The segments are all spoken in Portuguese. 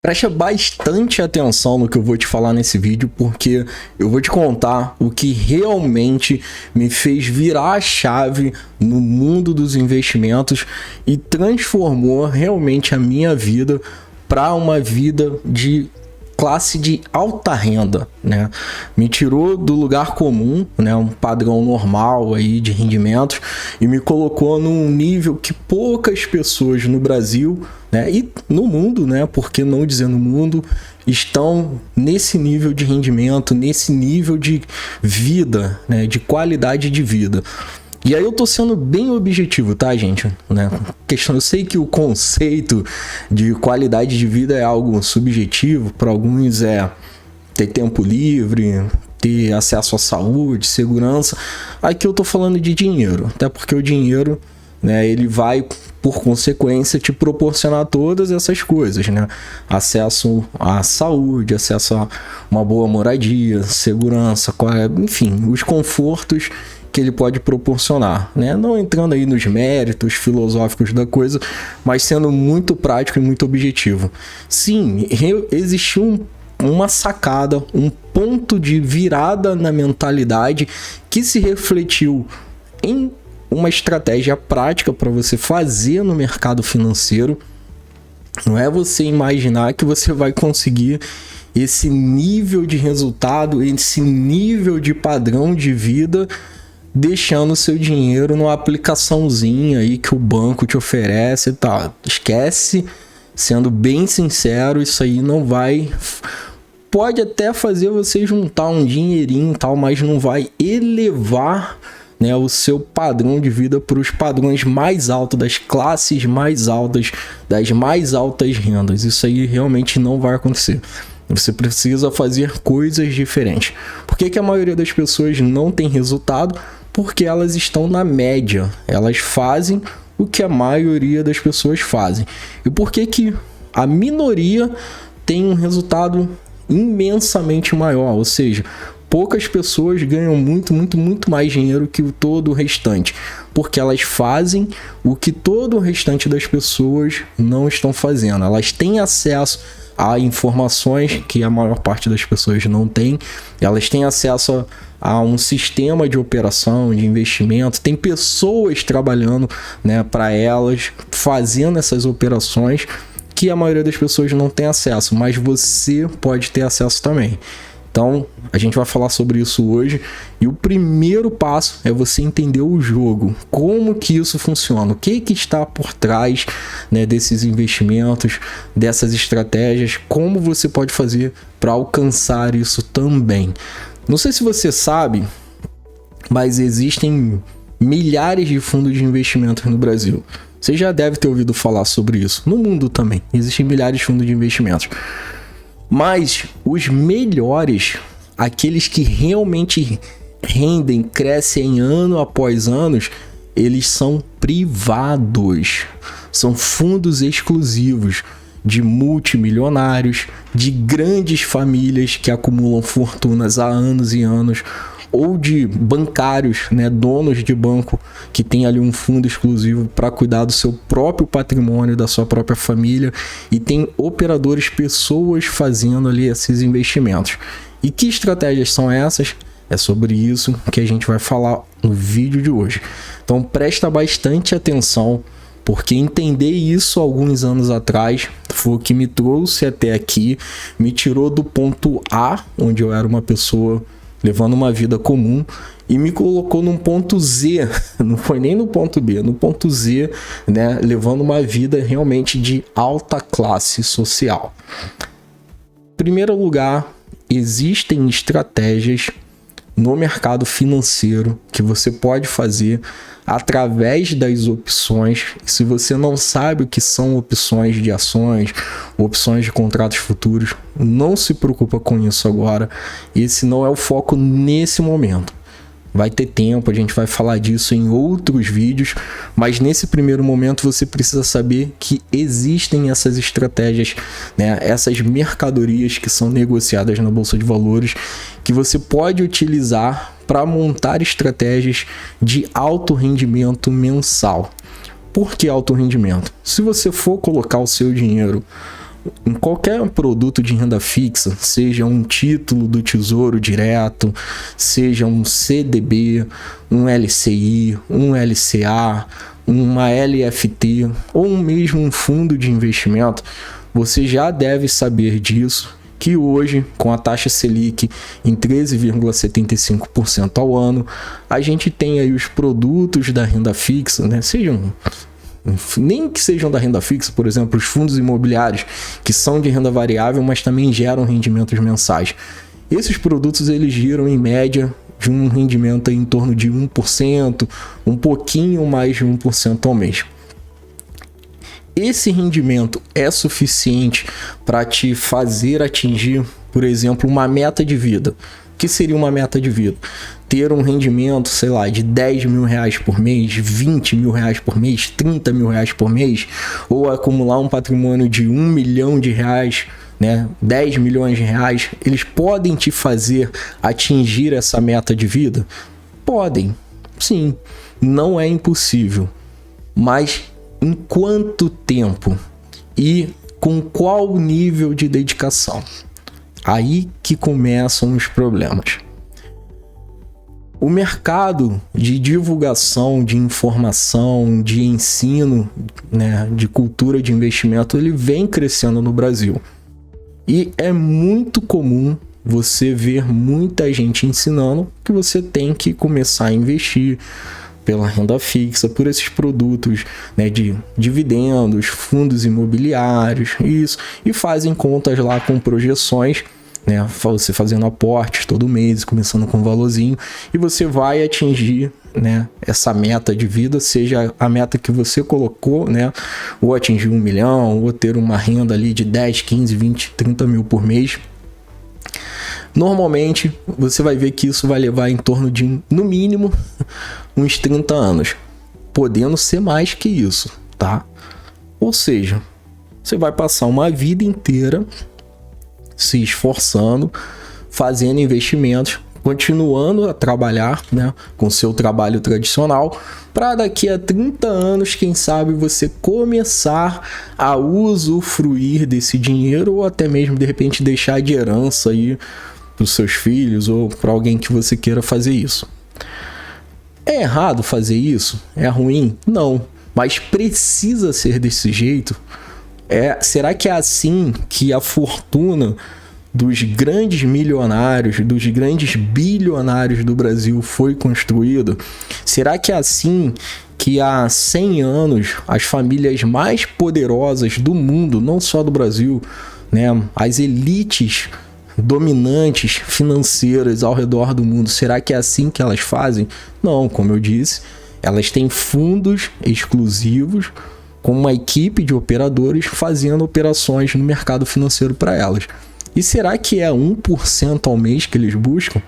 Presta bastante atenção no que eu vou te falar nesse vídeo, porque eu vou te contar o que realmente me fez virar a chave no mundo dos investimentos e transformou realmente a minha vida para uma vida de classe de alta renda, né? Me tirou do lugar comum, né? Um padrão normal aí de rendimentos e me colocou num nível que poucas pessoas no Brasil, né? E no mundo, né? Por que não dizer no mundo, estão nesse nível de rendimento, nesse nível de vida, né? De qualidade de vida. E aí eu tô sendo bem objetivo, tá, gente? Né? Eu sei que o conceito de qualidade de vida é algo subjetivo, para alguns é ter tempo livre, ter acesso à saúde, segurança. Aqui eu tô falando de dinheiro, até porque o dinheiro, né, ele vai, por consequência, te proporcionar todas essas coisas, né? Acesso à saúde, acesso a uma boa moradia, segurança, enfim, os confortos que ele pode proporcionar, né? Não entrando aí nos méritos filosóficos da coisa, mas sendo muito prático e muito objetivo. Sim, existiu uma sacada, um ponto de virada na mentalidade que se refletiu em uma estratégia prática para você fazer no mercado financeiro. Não é você imaginar que você vai conseguir esse nível de resultado, esse nível de padrão de vida deixando seu dinheiro numa aplicaçãozinha aí que o banco te oferece e tal. Esquece, sendo bem sincero, isso aí não vai... Pode até fazer você juntar um dinheirinho e tal, mas não vai elevar, né, o seu padrão de vida para os padrões mais altos, das classes mais altas, das mais altas rendas. Isso aí realmente não vai acontecer. Você precisa fazer coisas diferentes. Por que a maioria das pessoas não tem resultado? Porque elas estão na média. Elas fazem o que a maioria das pessoas fazem. E por que a minoria tem um resultado imensamente maior? Ou seja, poucas pessoas ganham muito mais dinheiro que todo o restante. Porque elas fazem o que todo o restante das pessoas não estão fazendo. Elas têm acesso a informações que a maior parte das pessoas não tem. Elas têm acesso a um sistema de operação, de investimento. Tem pessoas trabalhando, né, para elas, fazendo essas operações que a maioria das pessoas não tem acesso, mas você pode ter acesso também. Então, a gente vai falar sobre isso hoje. E o primeiro passo é você entender o jogo. Como que isso funciona? O que está por trás, né, desses investimentos, dessas estratégias? Como você pode fazer para alcançar isso também? Não sei se você sabe, mas existem milhares de fundos de investimentos no Brasil. Você já deve ter ouvido falar sobre isso. No mundo também, existem milhares de fundos de investimentos. Mas os melhores, aqueles que realmente rendem, crescem ano após ano, eles são privados. São fundos exclusivos de multimilionários, de grandes famílias que acumulam fortunas há anos e anos, ou de bancários, né, donos de banco que tem ali um fundo exclusivo para cuidar do seu próprio patrimônio, da sua própria família, e tem operadores, pessoas fazendo ali esses investimentos. E que estratégias são essas? É sobre isso que a gente vai falar no vídeo de hoje. Então presta bastante atenção, porque entender isso alguns anos atrás foi o que me trouxe até aqui, me tirou do ponto A, onde eu era uma pessoa levando uma vida comum, e me colocou num ponto Z, não foi nem no ponto B, no ponto Z, né, levando uma vida realmente de alta classe social. Em primeiro lugar, existem estratégias no mercado financeiro que você pode fazer através das opções. Se você não sabe o que são opções de ações, opções de contratos futuros, não se preocupa com isso agora. Esse não é o foco nesse momento. Vai ter tempo, a gente vai falar disso em outros vídeos, mas nesse primeiro momento você precisa saber que existem essas estratégias, né? Essas mercadorias que são negociadas na Bolsa de Valores, que você pode utilizar para montar estratégias de alto rendimento mensal. Por que alto rendimento? Se você for colocar o seu dinheiro em qualquer produto de renda fixa, seja um título do Tesouro Direto, seja um CDB, um LCI, um LCA, uma LFT ou mesmo um fundo de investimento, você já deve saber disso, que hoje, com a taxa Selic em 13,75% ao ano, a gente tem aí os produtos da renda fixa, né? Nem que sejam da renda fixa, por exemplo, os fundos imobiliários, que são de renda variável, mas também geram rendimentos mensais. Esses produtos, eles giram em média de um rendimento em torno de 1%, um pouquinho mais de 1% ao mês. Esse rendimento é suficiente para te fazer atingir, por exemplo, uma meta de vida. O que seria uma meta de vida? Ter um rendimento, sei lá, de 10 mil reais por mês, 20 mil reais por mês, 30 mil reais por mês, ou acumular um patrimônio de 1 milhão de reais, né, 10 milhões de reais. Eles podem te fazer atingir essa meta de vida? Podem, sim, não é impossível, mas em quanto tempo e com qual nível de dedicação? Aí que começam os problemas. O mercado de divulgação, de informação, de ensino, né, de cultura de investimento, ele vem crescendo no Brasil. E é muito comum você ver muita gente ensinando que você tem que começar a investir pela renda fixa, por esses produtos, né, de dividendos, fundos imobiliários, isso, e fazem contas lá com projeções, né, você fazendo aportes todo mês, começando com um valorzinho, e você vai atingir, né, essa meta de vida, seja a meta que você colocou, né, ou atingir 1 milhão, ou ter uma renda ali de 10, 15, 20, 30 mil por mês. Normalmente, você vai ver que isso vai levar em torno de, no mínimo, uns 30 anos, podendo ser mais que isso, tá? Ou seja, você vai passar uma vida inteira se esforçando, fazendo investimentos, continuando a trabalhar, né, com seu trabalho tradicional, para daqui a 30 anos, quem sabe, você começar a usufruir desse dinheiro, ou até mesmo, de repente, deixar de herança aí para os seus filhos ou para alguém que você queira fazer isso. É errado fazer isso? É ruim? Não, mas precisa ser desse jeito? Será que é assim que a fortuna dos grandes milionários, dos grandes bilionários do Brasil foi construída? Será que é assim que há 100 anos as famílias mais poderosas do mundo, não só do Brasil, né, as elites dominantes financeiras ao redor do mundo, será que é assim que elas fazem? Não, como eu disse, elas têm fundos exclusivos com uma equipe de operadores fazendo operações no mercado financeiro para elas. E será que é 1% ao mês que eles buscam?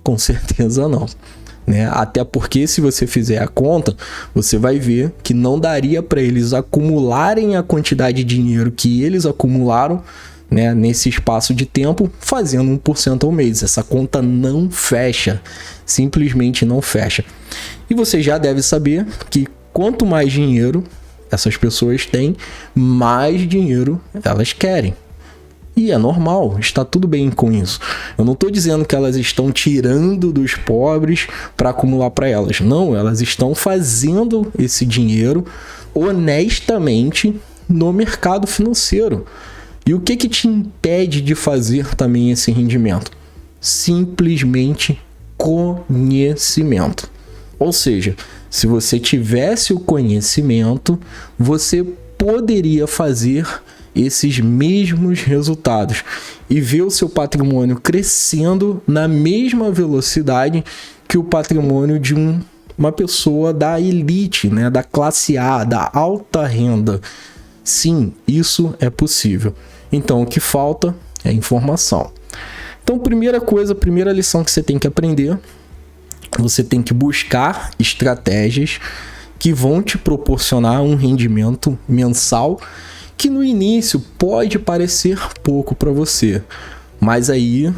Com certeza não, né? Até porque, se você fizer a conta, você vai ver que não daria para eles acumularem a quantidade de dinheiro que eles acumularam, né, nesse espaço de tempo, fazendo 1% ao mês. Essa conta não fecha, simplesmente não fecha. E você já deve saber que quanto mais dinheiro essas pessoas têm, mais dinheiro elas querem. E é normal, está tudo bem com isso. Eu não estou dizendo que elas estão tirando dos pobres para acumular para elas. Não, elas estão fazendo esse dinheiro honestamente no mercado financeiro. E o que te impede de fazer também esse rendimento? Simplesmente conhecimento. Ou seja, se você tivesse o conhecimento, você poderia fazer esses mesmos resultados e ver o seu patrimônio crescendo na mesma velocidade que o patrimônio de uma pessoa da elite, né, da classe A, da alta renda. Sim, isso é possível. Então, o que falta é informação. Então, primeira lição que você tem que aprender, você tem que buscar estratégias que vão te proporcionar um rendimento mensal que no início pode parecer pouco para você, mas aí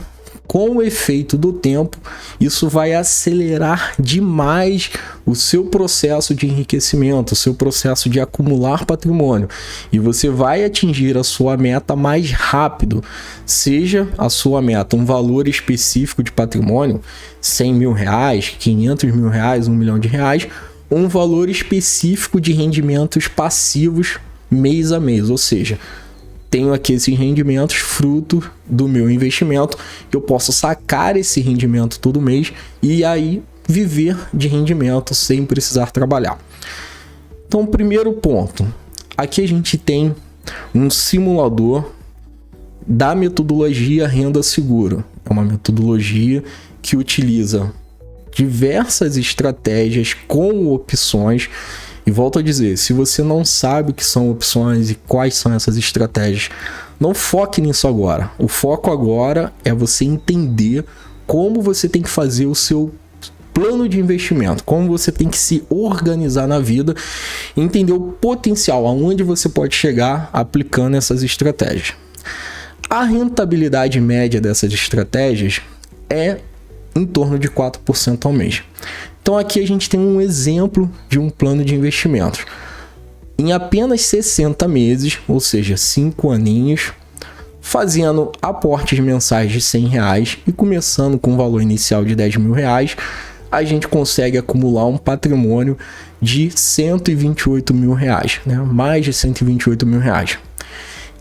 com o efeito do tempo, isso vai acelerar demais o seu processo de enriquecimento, o seu processo de acumular patrimônio. E você vai atingir a sua meta mais rápido. Seja a sua meta um valor específico de patrimônio, 100 mil reais, 500 mil reais, 1 milhão de reais, um valor específico de rendimentos passivos mês a mês, ou seja, tenho aqui esses rendimentos fruto do meu investimento, eu posso sacar esse rendimento todo mês e aí viver de rendimento sem precisar trabalhar. Então, primeiro ponto, aqui a gente tem um simulador da metodologia Renda Segura. É uma metodologia que utiliza diversas estratégias com opções. E volto a dizer, se você não sabe o que são opções e quais são essas estratégias, não foque nisso agora. O foco agora é você entender como você tem que fazer o seu plano de investimento, como você tem que se organizar na vida, entender o potencial, aonde você pode chegar aplicando essas estratégias. A rentabilidade média dessas estratégias é em torno de 4% ao mês. Então aqui a gente tem um exemplo de um plano de investimentos. Em apenas 60 meses, ou seja, 5 aninhos, fazendo aportes mensais de R$100 e começando com um valor inicial de R$10 mil, a gente consegue acumular um patrimônio de R$128 mil, né? Mais de R$128 mil.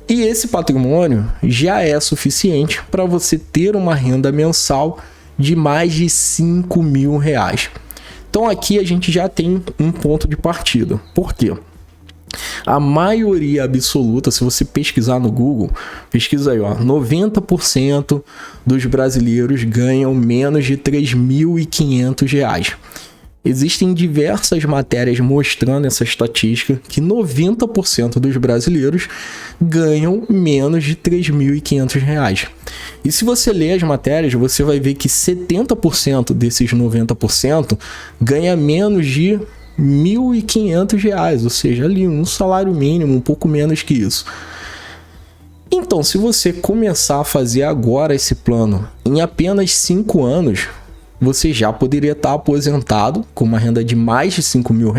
E esse patrimônio já é suficiente para você ter uma renda mensal de mais de R$5 mil. Então aqui a gente já tem um ponto de partida. Por quê? A maioria absoluta, se você pesquisar no Google, pesquisa aí, 90% dos brasileiros ganham menos de R$3.500. Existem diversas matérias mostrando essa estatística que 90% dos brasileiros ganham menos de R$3.500. E se você ler as matérias, você vai ver que 70% desses 90% ganha menos de R$1.500, ou seja, ali um salário mínimo, um pouco menos que isso. Então, se você começar a fazer agora esse plano, em apenas 5 anos, você já poderia estar aposentado com uma renda de mais de R$5 mil,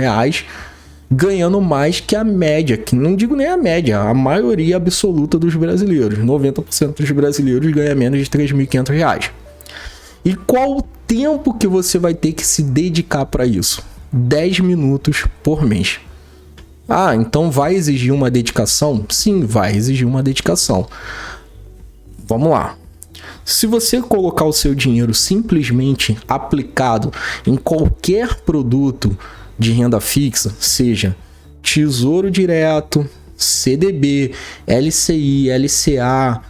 ganhando mais que a média, que não digo nem a média, a maioria absoluta dos brasileiros. 90% dos brasileiros ganham menos de R$3.500. E qual o tempo que você vai ter que se dedicar para isso? 10 minutos por mês. Ah, então vai exigir uma dedicação? Sim, vai exigir uma dedicação. Vamos lá. Se você colocar o seu dinheiro simplesmente aplicado em qualquer produto de renda fixa, seja Tesouro Direto, CDB, LCI, LCA,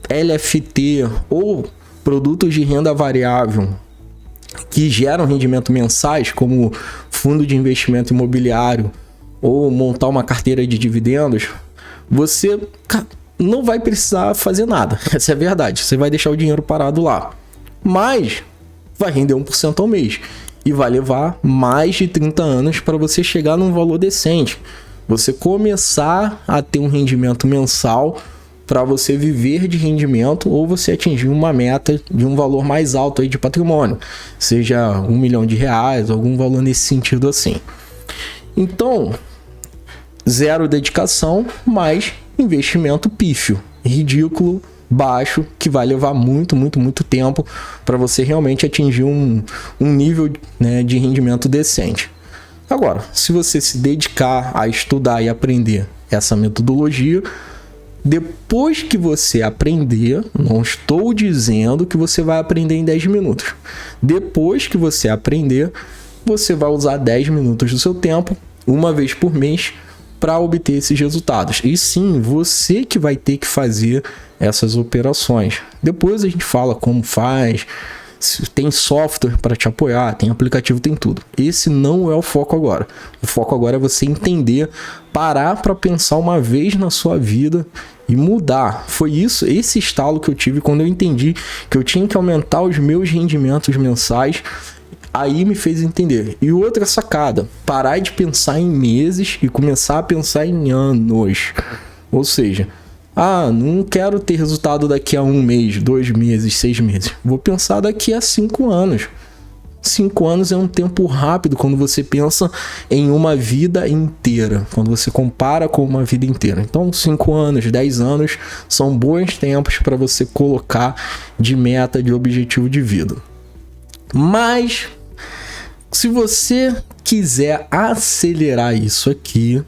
LFT ou produtos de renda variável que geram rendimento mensais, como fundo de investimento imobiliário ou montar uma carteira de dividendos, você não vai precisar fazer nada. Essa é a verdade. Você vai deixar o dinheiro parado lá. Mas vai render 1% ao mês. E vai levar mais de 30 anos para você chegar num valor decente. Você começar a ter um rendimento mensal para você viver de rendimento ou você atingir uma meta de um valor mais alto aí de patrimônio. Seja R$1 milhão, algum valor nesse sentido assim. Então, zero dedicação, mas investimento pífio, ridículo, baixo, que vai levar muito tempo para você realmente atingir um nível, né, de rendimento decente. Agora, se você se dedicar a estudar e aprender essa metodologia, depois que você aprender, não estou dizendo que você vai aprender em 10 minutos. Depois que você aprender, você vai usar 10 minutos do seu tempo, uma vez por mês, para obter esses resultados. E sim, você que vai ter que fazer essas operações. Depois a gente fala como faz, tem software para te apoiar, tem aplicativo, tem tudo. Esse não é o foco agora. O foco agora é você entender, parar para pensar uma vez na sua vida e mudar. Foi esse estalo que eu tive quando eu entendi que eu tinha que aumentar os meus rendimentos mensais. Aí me fez entender. E outra sacada, parar de pensar em meses e começar a pensar em anos. Ou seja, Ah, não quero ter resultado daqui a 1 mês, 2 meses, 6 meses. Vou pensar daqui a 5 anos. 5 anos é um tempo rápido quando você pensa em uma vida inteira, quando você compara com uma vida inteira. Então, 5 anos, 10 anos são bons tempos para você colocar de meta, de objetivo de vida. Mas, se você quiser acelerar isso aqui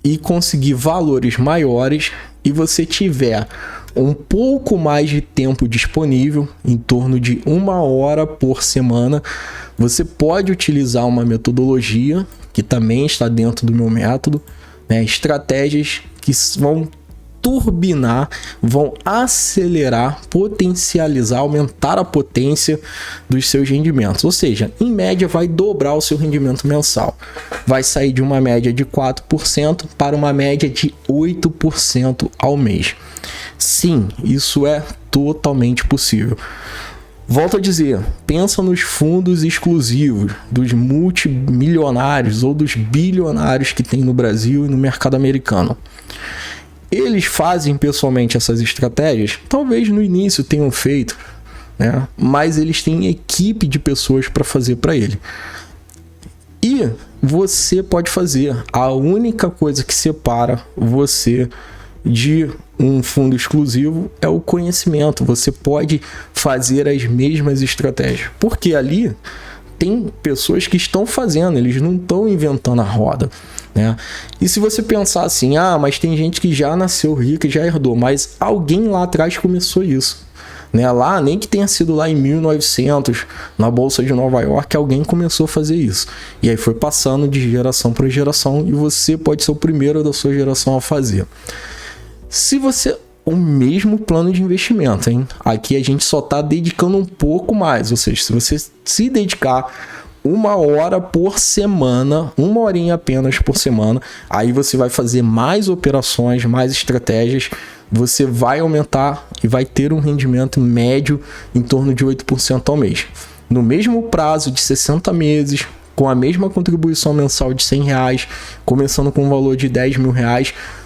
e conseguir valores maiores, e você tiver um pouco mais de tempo disponível, em torno de 1 hora por semana, você pode utilizar uma metodologia que também está dentro do meu método, né? Estratégias que vão turbinar, vão acelerar, potencializar, aumentar a potência dos seus rendimentos. Ou seja, em média vai dobrar o seu rendimento mensal. Vai sair de uma média de 4% para uma média de 8% ao mês. Sim, isso é totalmente possível. Volto a dizer, pensa nos fundos exclusivos dos multimilionários ou dos bilionários que tem no Brasil e no mercado americano. Eles fazem pessoalmente essas estratégias? Talvez no início tenham feito, né? Mas eles têm equipe de pessoas para fazer para ele. E você pode fazer. A única coisa que separa você de um fundo exclusivo é o conhecimento. Você pode fazer as mesmas estratégias, porque ali tem pessoas que estão fazendo, eles não estão inventando a roda, né? E se você pensar assim, mas tem gente que já nasceu rica e já herdou, mas alguém lá atrás começou isso, né? Lá, nem que tenha sido lá em 1900, na Bolsa de Nova York, alguém começou a fazer isso. E aí foi passando de geração para geração e você pode ser o primeiro da sua geração a fazer. Se você... O mesmo plano de investimento, hein? Aqui a gente só está dedicando um pouco mais, ou seja, se você se dedicar 1 hora por semana, 1 horinha apenas por semana, aí você vai fazer mais operações, mais estratégias, você vai aumentar e vai ter um rendimento médio em torno de 8% ao mês. No mesmo prazo de 60 meses, com a mesma contribuição mensal de R$100, começando com um valor de R$10 mil,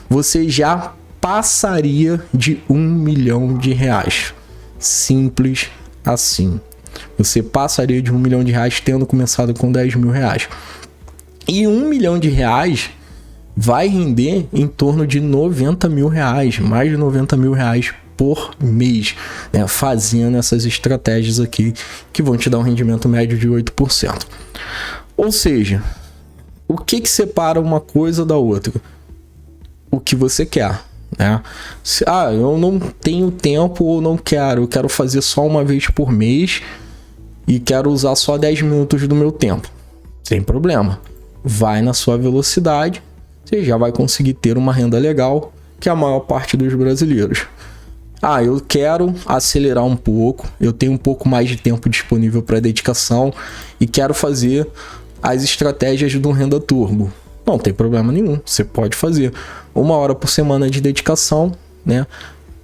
você já passaria de R$1 milhão. Simples assim. Você passaria de R$1 milhão tendo começado com R$10 mil. E R$1 milhão vai render em torno de R$90 mil, mais de R$90 mil por mês, né? Fazendo essas estratégias aqui que vão te dar um rendimento médio de 8%. Ou seja, o que separa uma coisa da outra? O que você quer, né? Eu não tenho tempo ou não quero, eu quero fazer só uma vez por mês e quero usar só 10 minutos do meu tempo. Sem problema. Vai na sua velocidade, você já vai conseguir ter uma renda legal, que é a maior parte dos brasileiros. Eu quero acelerar um pouco, eu tenho um pouco mais de tempo disponível para dedicação e quero fazer as estratégias do Renda Turbo. Não tem problema nenhum, você pode fazer 1 hora por semana de dedicação, né?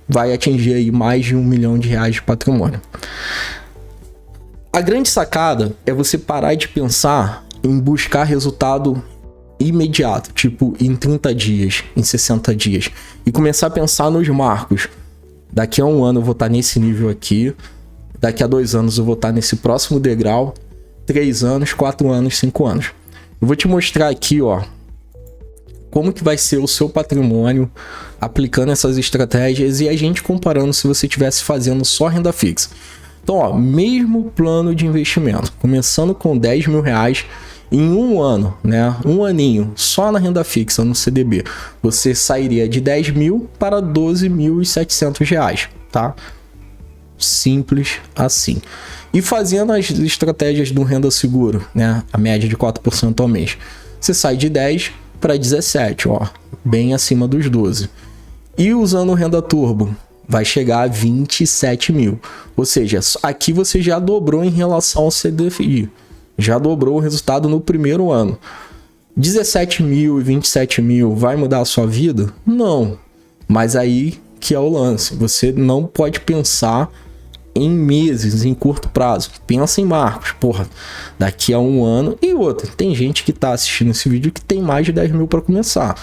Vai atingir aí mais de R$1 milhão de patrimônio. A grande sacada é você parar de pensar em buscar resultado imediato, tipo em 30 dias, em 60 dias, e começar a pensar nos marcos. Daqui a 1 ano eu vou estar nesse nível aqui, daqui a 2 anos eu vou estar nesse próximo degrau, 3 anos, 4 anos, 5 anos. Eu vou te mostrar aqui, como que vai ser o seu patrimônio aplicando essas estratégias e a gente comparando se você estivesse fazendo só renda fixa. Então, mesmo plano de investimento, começando com R$10 mil, em 1 ano, né? 1 aninho, só na renda fixa, no CDB, você sairia de 10 mil para R$12.700, tá? Simples assim. E fazendo as estratégias do Renda Seguro, né? A média de 4% ao mês. Você sai de 10 para 17, bem acima dos 12. E usando o Renda Turbo, vai chegar a 27 mil. Ou seja, aqui você já dobrou em relação ao CDFI. Já dobrou o resultado no primeiro ano. 17 mil e 27 mil vai mudar a sua vida? Não. Mas aí que é o lance. Você não pode pensar em meses, em curto prazo. Pensa em marcos. Daqui a 1 ano. E outra, tem gente que está assistindo esse vídeo que tem mais de 10 mil para começar.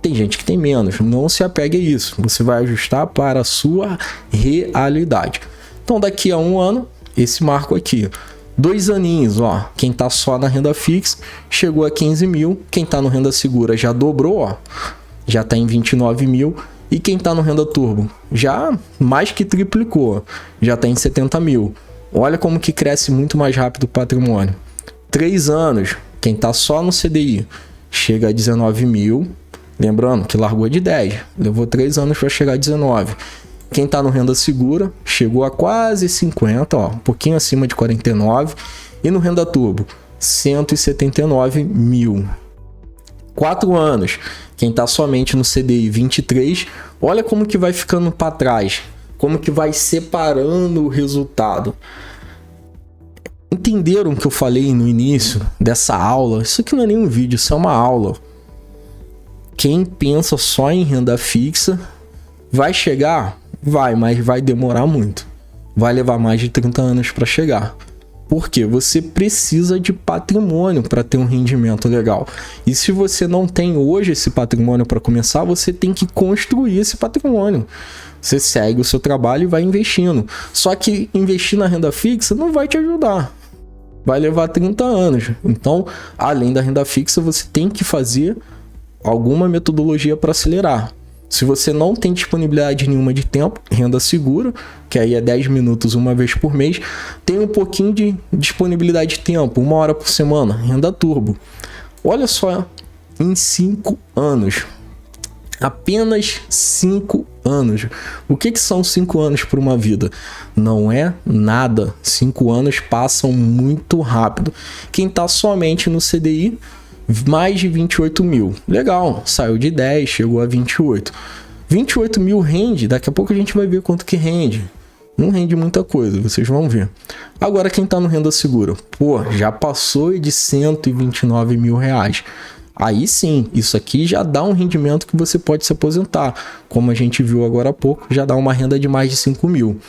tem gente que tem menos. Não se apegue a isso. Você vai ajustar para a sua realidade. Então, daqui a um ano, esse marco aqui. 2 aninhos, ó. Quem tá só na renda fixa chegou a 15 mil. Quem tá no renda segura já dobrou, ó. Já tá em 29 mil. E quem tá no renda turbo já mais que triplicou. Já tá em 70 mil. Olha como que cresce muito mais rápido o patrimônio. 3 anos, quem tá só no CDI chega a 19 mil. Lembrando que largou de 10. Levou 3 anos para chegar a 19. Quem está no renda segura chegou a quase 50, ó, um pouquinho acima de 49. E no renda turbo, 179 mil. 4 anos, quem está somente no CDI 23, olha como que vai ficando para trás. Como que vai separando o resultado. Entenderam o que eu falei no início dessa aula? Isso aqui não é nenhum vídeo, isso é uma aula. Quem pensa só em renda fixa vai chegar? Vai, mas vai demorar muito. Vai levar mais de 30 anos para chegar. Porque você precisa de patrimônio para ter um rendimento legal. E se você não tem hoje esse patrimônio para começar, você tem que construir esse patrimônio. Você segue o seu trabalho e vai investindo. Só que investir na renda fixa não vai te ajudar. Vai levar 30 anos. Então, além da renda fixa, você tem que fazer alguma metodologia para acelerar. Se você não tem disponibilidade nenhuma de tempo, renda segura, que aí é 10 minutos uma vez por mês, tem um pouquinho de disponibilidade de tempo, 1 hora por semana, renda turbo. Olha só, em 5 anos, apenas 5 anos. O que são 5 anos para uma vida? Não é nada. 5 anos passam muito rápido. Quem está somente no CDI, mais de 28 mil. Legal, saiu de 10, chegou a 28. 28 mil rende, daqui a pouco a gente vai ver quanto que rende. Não rende muita coisa, vocês vão ver. Agora quem tá no renda segura, pô, já passou de 129 mil reais. Aí sim, isso aqui já dá um rendimento que você pode se aposentar. Como a gente viu agora há pouco, já dá uma renda de mais de 5 mil.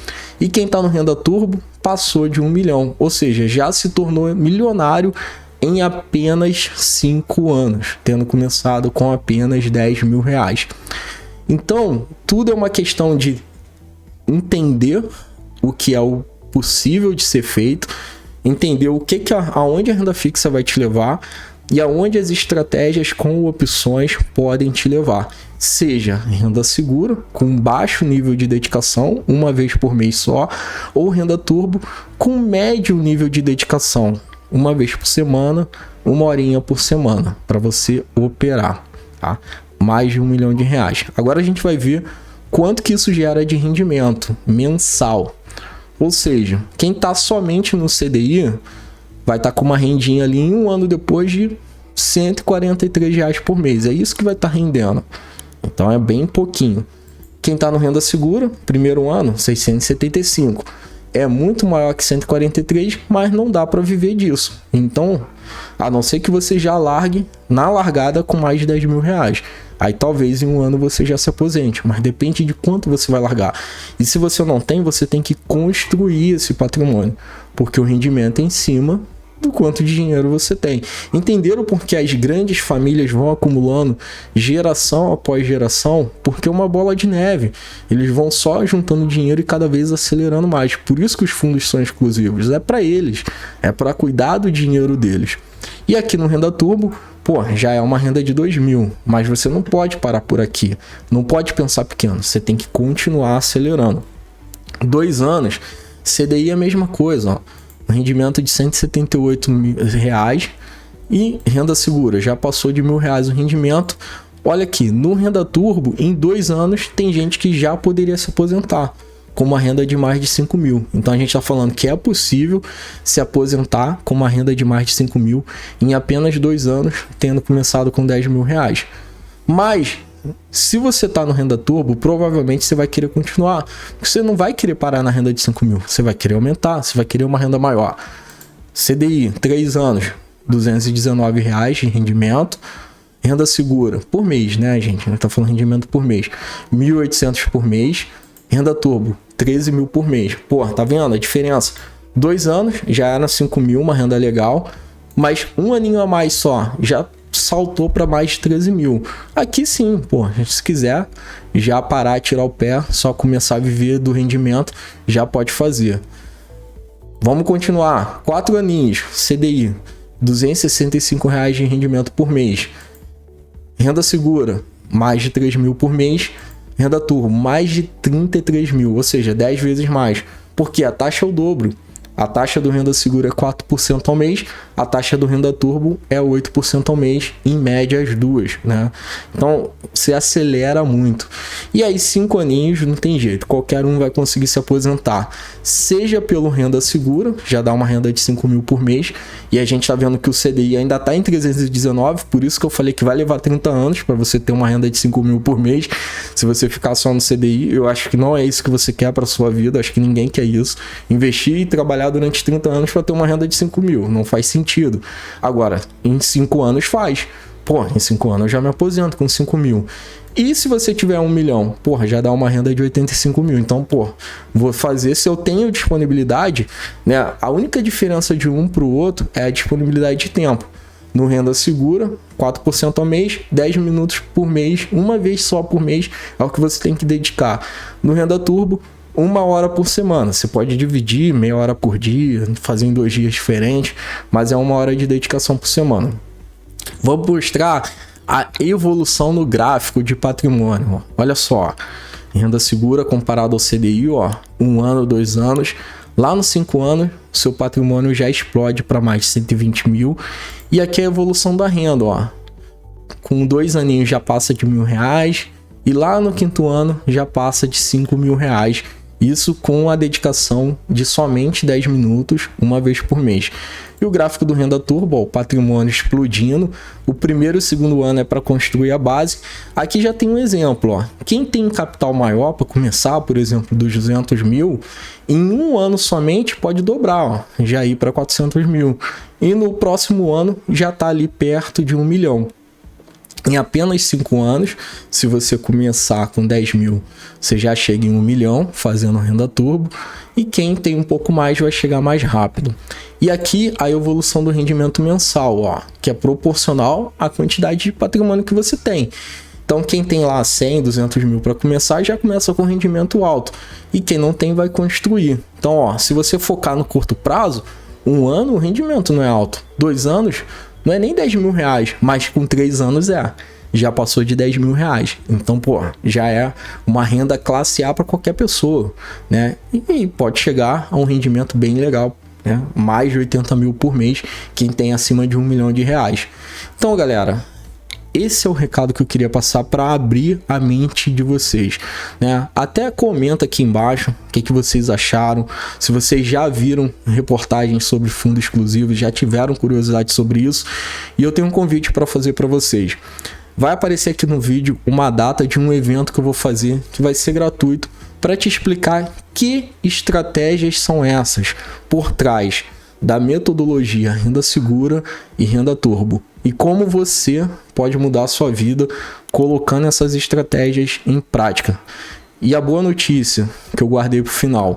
E quem tá no renda turbo, passou de 1 milhão. Ou seja, já se tornou milionário em apenas 5 anos, tendo começado com apenas 10 mil reais. Então, tudo é uma questão de entender o que é o possível de ser feito, entender o que aonde a renda fixa vai te levar e aonde as estratégias com opções podem te levar. Seja renda segura, com baixo nível de dedicação, uma vez por mês só, ou renda turbo, com médio nível de dedicação, uma vez por semana, 1 horinha por semana, para você operar, tá? Mais de 1 milhão de reais. Agora a gente vai ver quanto que isso gera de rendimento mensal. Ou seja, quem está somente no CDI vai estar com uma rendinha ali em 1 ano depois de R$ 143 reais por mês. É isso que vai estar rendendo. Então é bem pouquinho. Quem está no renda segura, primeiro ano, 675. É muito maior que 143, mas não dá para viver disso. Então, a não ser que você já largue na largada com mais de 10 mil reais. Aí talvez em 1 ano você já se aposente, mas depende de quanto você vai largar. E se você não tem, você tem que construir esse patrimônio, porque o rendimento é em cima do quanto de dinheiro você tem. Entenderam por que as grandes famílias vão acumulando geração após geração? Porque é uma bola de neve. Eles vão só juntando dinheiro e cada vez acelerando mais. Por isso que os fundos são exclusivos. É para eles. É para cuidar do dinheiro deles. E aqui no Renda Turbo, pô, já é uma renda de 2 mil. Mas você não pode parar por aqui. Não pode pensar pequeno. Você tem que continuar acelerando. 2 anos, CDI é a mesma coisa, ó. Rendimento de 178 mil reais e renda segura, já passou de R$1.000 o rendimento. Olha aqui, no Renda Turbo, em 2 anos, tem gente que já poderia se aposentar com uma renda de mais de 5 mil. Então a gente está falando que é possível se aposentar com uma renda de mais de 5 mil em apenas 2 anos, tendo começado com 10 mil reais. Mas se você está no Renda Turbo, provavelmente você vai querer continuar. Você não vai querer parar na renda de 5 mil. Você vai querer aumentar, você vai querer uma renda maior. CDI, 3 anos, R$219 de rendimento. Renda segura, por mês, né, gente? A gente tá falando rendimento por mês. 1.800 por mês. Renda Turbo, 13 mil por mês. Pô, tá vendo a diferença? 2 anos, já era 5 mil, uma renda legal. Mas 1 aninho a mais só, já saltou para mais de 13 mil. Aqui sim, pô, se quiser já parar, tirar o pé, só começar a viver do rendimento, já pode fazer. Vamos continuar. 4 aninhos, CDI, R$ 265 de rendimento por mês. Renda segura, mais de 3 mil por mês. Renda turbo, mais de 33 mil, ou seja, 10 vezes mais. Porque a taxa é o dobro. A taxa do renda segura é 4% ao mês, a taxa do renda turbo é 8% ao mês, em média as duas, né? Então, você acelera muito. E aí, 5 aninhos, não tem jeito, qualquer um vai conseguir se aposentar. Seja pelo renda segura, já dá uma renda de 5 mil por mês, e a gente tá vendo que o CDI ainda está em 319, por isso que eu falei que vai levar 30 anos para você ter uma renda de 5 mil por mês. Se você ficar só no CDI, eu acho que não é isso que você quer para sua vida, acho que ninguém quer isso. Investir e trabalhar durante 30 anos para ter uma renda de 5 mil, não faz sentido. Agora, em 5 anos faz. Pô, em 5 anos eu já me aposento com 5 mil. E se você tiver 1 milhão, porra, já dá uma renda de 85 mil. Então, pô, vou fazer se eu tenho disponibilidade, né? A única diferença de um para o outro é a disponibilidade de tempo. No renda segura, 4% ao mês, 10 minutos por mês, uma vez só por mês é o que você tem que dedicar. No renda turbo, 1 hora por semana. Você pode dividir meia hora por dia, fazer em 2 dias diferentes, mas é 1 hora de dedicação por semana. Vou mostrar a evolução no gráfico de patrimônio. Olha só, renda segura comparado ao CDI, ó, 1 ano, 2 anos. Lá nos 5 anos, seu patrimônio já explode para mais de 120 mil. E aqui é a evolução da renda, ó. Com 2 aninhos já passa de R$1.000. E lá no 5º ano já passa de R$5.000. Isso com a dedicação de somente 10 minutos, uma vez por mês. E o gráfico do renda turbo, ó, o patrimônio explodindo. O 1º e o 2º ano é para construir a base. Aqui já tem um exemplo, ó. Quem tem capital maior para começar, por exemplo, dos 200 mil, em 1 ano somente pode dobrar, ó, já ir para 400 mil. E no próximo ano já está ali perto de 1 milhão. Em apenas 5 anos, se você começar com 10 mil, você já chega em 1 milhão fazendo renda turbo. E quem tem um pouco mais vai chegar mais rápido. E aqui a evolução do rendimento mensal, ó, que é proporcional à quantidade de patrimônio que você tem. Então quem tem lá 100, 200 mil para começar, já começa com rendimento alto. E quem não tem vai construir. Então, ó, se você focar no curto prazo, 1 ano o rendimento não é alto. 2 anos... não é nem 10 mil reais, mas com 3 anos já passou de 10 mil reais. Então, pô, já é uma renda classe A para qualquer pessoa, né? E pode chegar a um rendimento bem legal, né? Mais de 80 mil por mês, quem tem acima de 1 milhão de reais. Então, galera, esse é o recado que eu queria passar para abrir a mente de vocês, né? Até comenta aqui embaixo o que vocês acharam, se vocês já viram reportagens sobre fundo exclusivo, já tiveram curiosidade sobre isso. E eu tenho um convite para fazer para vocês. Vai aparecer aqui no vídeo uma data de um evento que eu vou fazer, que vai ser gratuito, para te explicar que estratégias são essas por trás da metodologia renda segura e renda turbo, e como você pode mudar a sua vida colocando essas estratégias em prática. E a boa notícia que eu guardei para o final,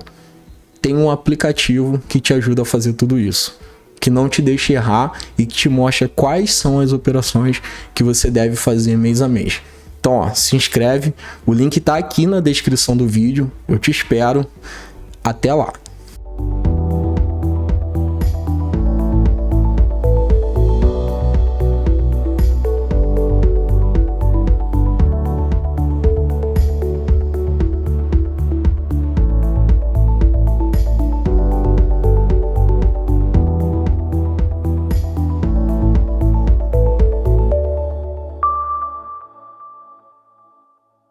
tem um aplicativo que te ajuda a fazer tudo isso, que não te deixa errar e que te mostra quais são as operações que você deve fazer mês a mês. Então, ó, se inscreve, o link está aqui na descrição do vídeo, eu te espero, até lá.